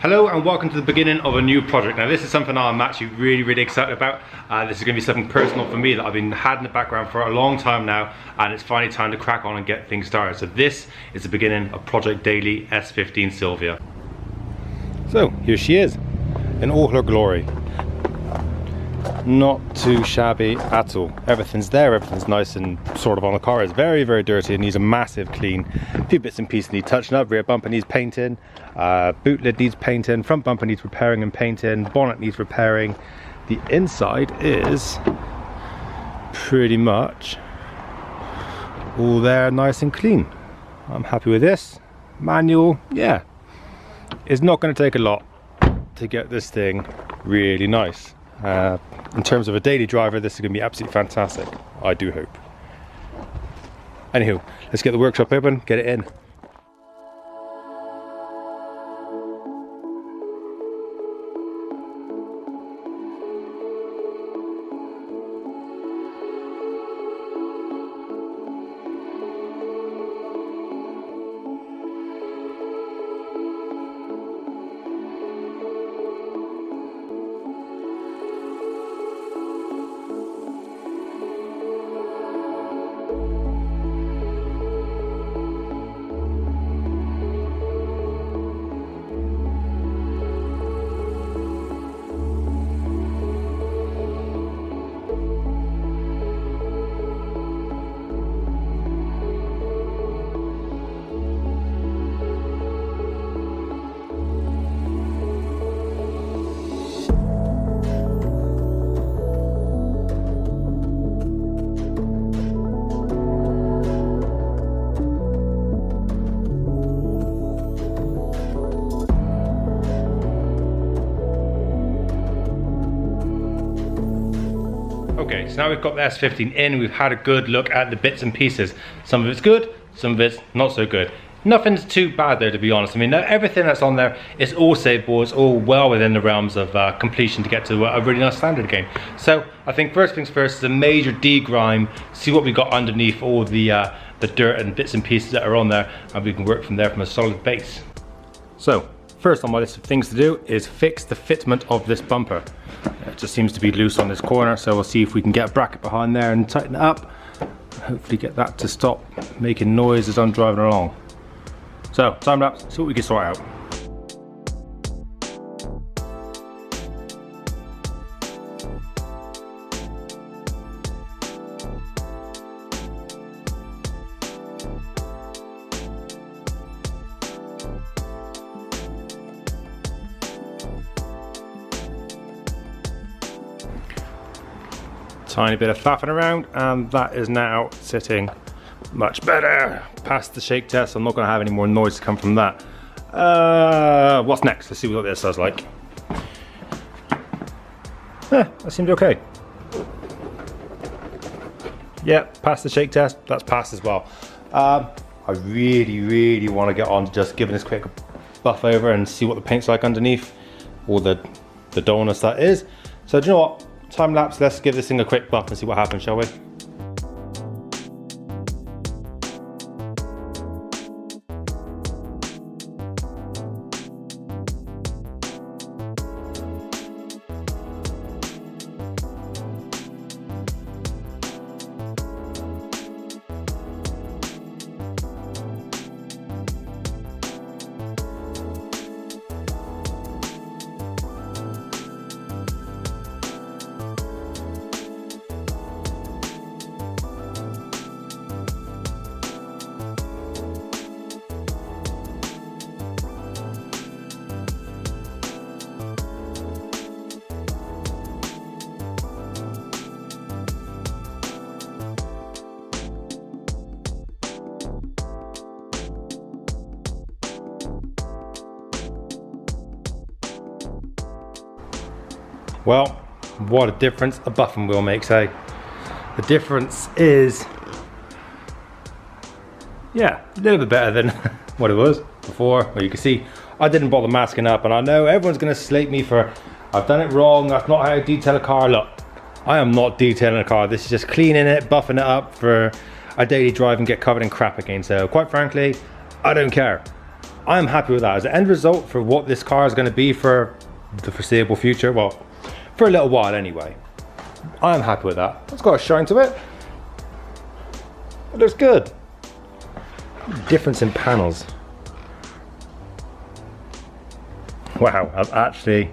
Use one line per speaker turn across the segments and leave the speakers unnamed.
Hello and welcome to the beginning of a new project. Now this is something I'm actually really excited about. This is going to be something personal for me that I've been had in the background for a long time now, and it's finally time to crack on and get things started. So this is the beginning of Project Daily S15 Sylvia. So here she is in all her glory. Not too shabby at all. Everything's there, everything's nice and sort of on the car. It's very dirty. It needs a massive clean. A few bits and pieces need touching up. Rear bumper needs painting, boot lid needs painting, front bumper needs repairing and painting, bonnet needs repairing. The inside is pretty much all there, nice and clean. I'm happy with this. Manual, yeah. It's not going to take a lot to get this thing really nice. In terms of a daily driver, this is going to be absolutely fantastic, I do hope. Anywho, let's get the workshop open, get it in. Okay, so now we've got the S15 in, we've had a good look at the bits and pieces. Some of it's good, some of it's not so good. Nothing's too bad there, to be honest. I mean, everything that's on there is all savable, it's all well within the realms of completion to get to a really nice standard game. So I think first things first is a major degrime, see what we got underneath all the dirt and bits and pieces that are on there, and we can work from there from a solid base. So first on my list of things to do is fix the fitment of this bumper. It just seems to be loose on this corner, so we'll see if we can get a bracket behind there and tighten it up. Hopefully get that to stop making noise as I'm driving along. So, time lapse, see what we can sort out. Tiny bit of faffing around, and that is now sitting much better. Passed the shake test. I'm not going to have any more noise to come from that. What's next? Let's see what this does like. That seemed okay. Yeah, passed the shake test. That's passed as well. I really want to get on to just giving this quick buff over and see what the paint's like underneath, or the dullness that is. So do you know what? Time lapse, let's give this thing a quick buff and see what happens, shall we? Well, what a difference a buffing wheel makes, eh? The difference is, yeah, a little bit better than what it was before. Well, you can see I didn't bother masking up, and I know everyone's gonna slate me for I've done it wrong, that's not how I detail a car. Look, I am not detailing a car. This is just cleaning it, buffing it up for a daily drive and get covered in crap again. So quite frankly, I don't care. I'm happy with that. As an end result for what this car is going to be for the foreseeable future, well, for a little while anyway, I'm happy with that. It's got a shine to it. It looks good. Difference in panels. Wow, I've actually...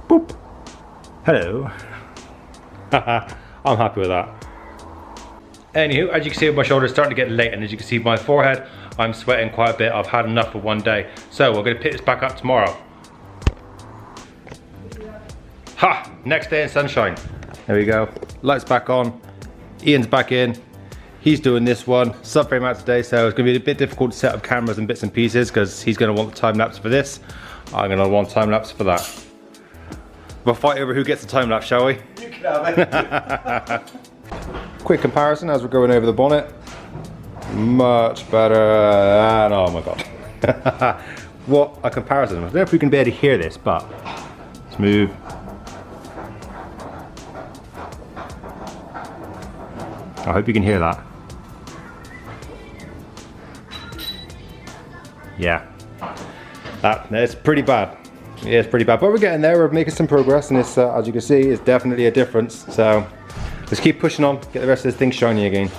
Boop. Hello. I'm happy with that. Anywho, as you can see, my shoulder's starting to get late, and as you can see, my forehead, I'm sweating quite a bit. I've had enough for one day. So we're gonna pick this back up tomorrow. Ha! Next day in sunshine. There we go. Lights back on. Ian's back in. He's doing this one. Subframe out today, so it's gonna be a bit difficult to set up cameras and bits and pieces because he's gonna want the time lapse for this. I'm gonna want time lapse for that. We'll fight over who gets the time lapse, shall we?
You can have it.
Quick comparison as we're going over the bonnet. Much better. And oh my god. What a comparison. I don't know if we can be able to hear this, but let's move. I hope you can hear that. Yeah. That's pretty bad. Yeah, it's pretty bad, but we're getting there. We're making some progress, and it's, as you can see, it's definitely a difference. So let's keep pushing on, get the rest of this thing shiny again.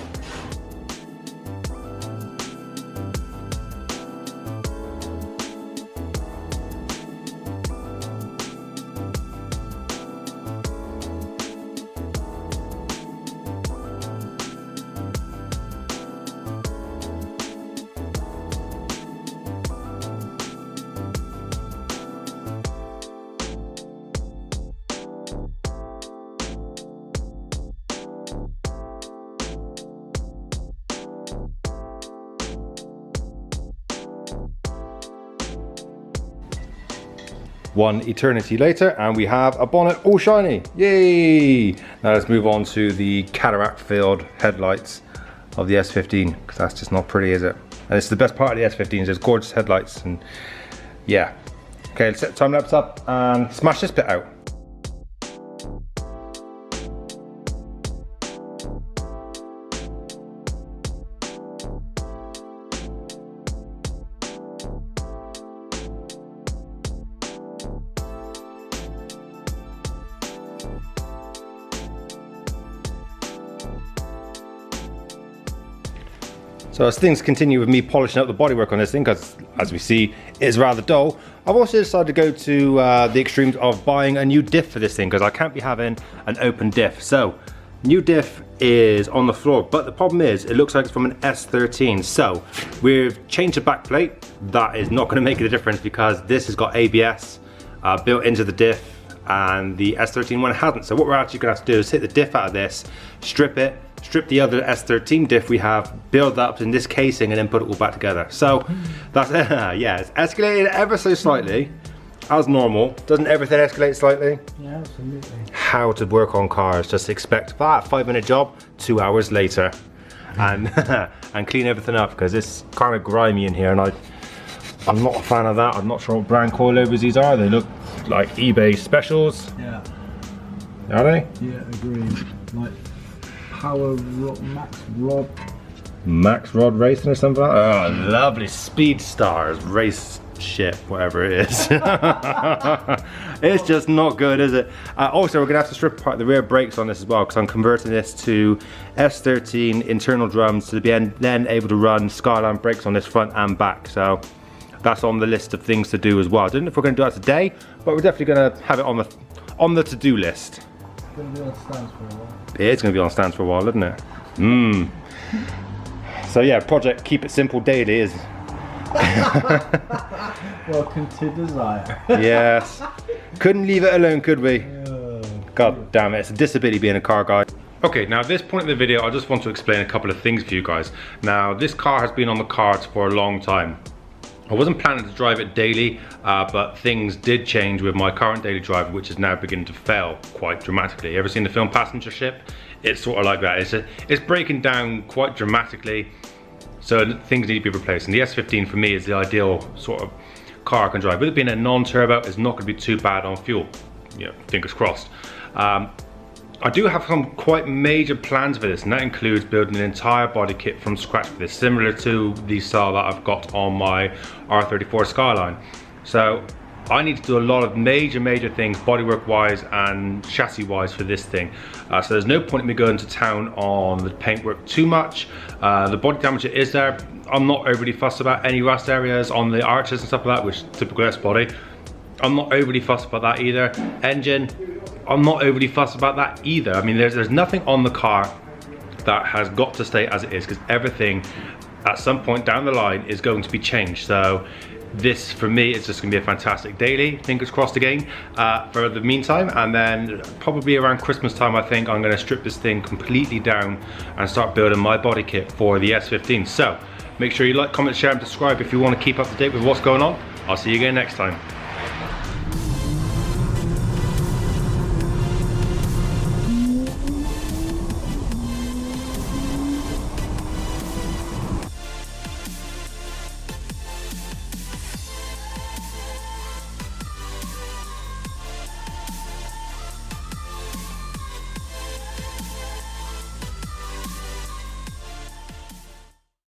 One eternity later, and we have a bonnet all shiny. Yay! Now let's move on to the cataract filled headlights of the S15, because that's just not pretty, is it? And it's the best part of the S15 is there's gorgeous headlights, and yeah. Okay, let's set the time lapse up and smash this bit out. So as things continue with me polishing up the bodywork on this thing, because as we see, it's rather dull, I've also decided to go to the extremes of buying a new diff for this thing, because I can't be having an open diff. So, new diff is on the floor, but the problem is, it looks like it's from an S13. So, we've changed the back plate. That is not going to make a difference, because this has got ABS built into the diff, and the S13 one hasn't. So what we're actually going to have to do is take the diff out of this, strip it, strip the other S13 diff we have, build that up in this casing, and then put it all back together. So that's yeah, it's escalated ever so slightly, as normal. Doesn't everything escalate slightly?
Yeah, absolutely.
How to work on cars, just expect that 5-minute job, 2 hours later, and and clean everything up, because it's kind of grimy in here, and I'm not a fan of that. I'm not sure what brand coilovers these are. They look like eBay specials.
Yeah.
Are they?
Yeah, agreed. Like Power Rod,
Max Rod Racing or something like that. Oh, lovely. Speed Stars race shit, whatever it is. It's just not good, is it? Also, we're gonna have to strip apart the rear brakes on this as well, because I'm converting this to S13 internal drums to be then able to run Skyline brakes on this front and back. So that's on the list of things to do as well. I don't know if we're gonna do that today, but we're definitely gonna have it on the to-do list.
It's gonna be on stands for a while.
It's going to be on stands for a while, isn't it? So yeah, project Keep It Simple Daily is...
Welcome to desire.
Yes. Couldn't leave it alone, could we? God damn it, it's a disability being a car guy. Okay, now at this point in the video, I just want to explain a couple of things for you guys. Now, this car has been on the cards for a long time. I wasn't planning to drive it daily, but things did change with my current daily driver, which is now beginning to fail quite dramatically. You ever seen the film Passenger Ship? It's sort of like that. It's breaking down quite dramatically, so things need to be replaced. And the S15 for me is the ideal sort of car I can drive. With it being a non-turbo, it's not going to be too bad on fuel. You know, fingers crossed. I do have some quite major plans for this, and that includes building an entire body kit from scratch for this, similar to the style that I've got on my R34 Skyline. So I need to do a lot of major things bodywork wise and chassis wise for this thing. So there's no point in me going to town on the paintwork too much. The body damage that is there, I'm not overly fussed about. Any rust areas on the arches and stuff like that, which is typical S body, I'm not overly fussed about that either. Engine, I'm not overly fussed about that either. I mean, there's nothing on the car that has got to stay as it is, because everything at some point down the line is going to be changed. So this, for me, is just gonna be a fantastic daily, fingers crossed again, for the meantime. And then probably around Christmas time, I think I'm gonna strip this thing completely down and start building my body kit for the S15. So make sure you like, comment, share, and subscribe if you wanna keep up to date with what's going on. I'll see you again next time.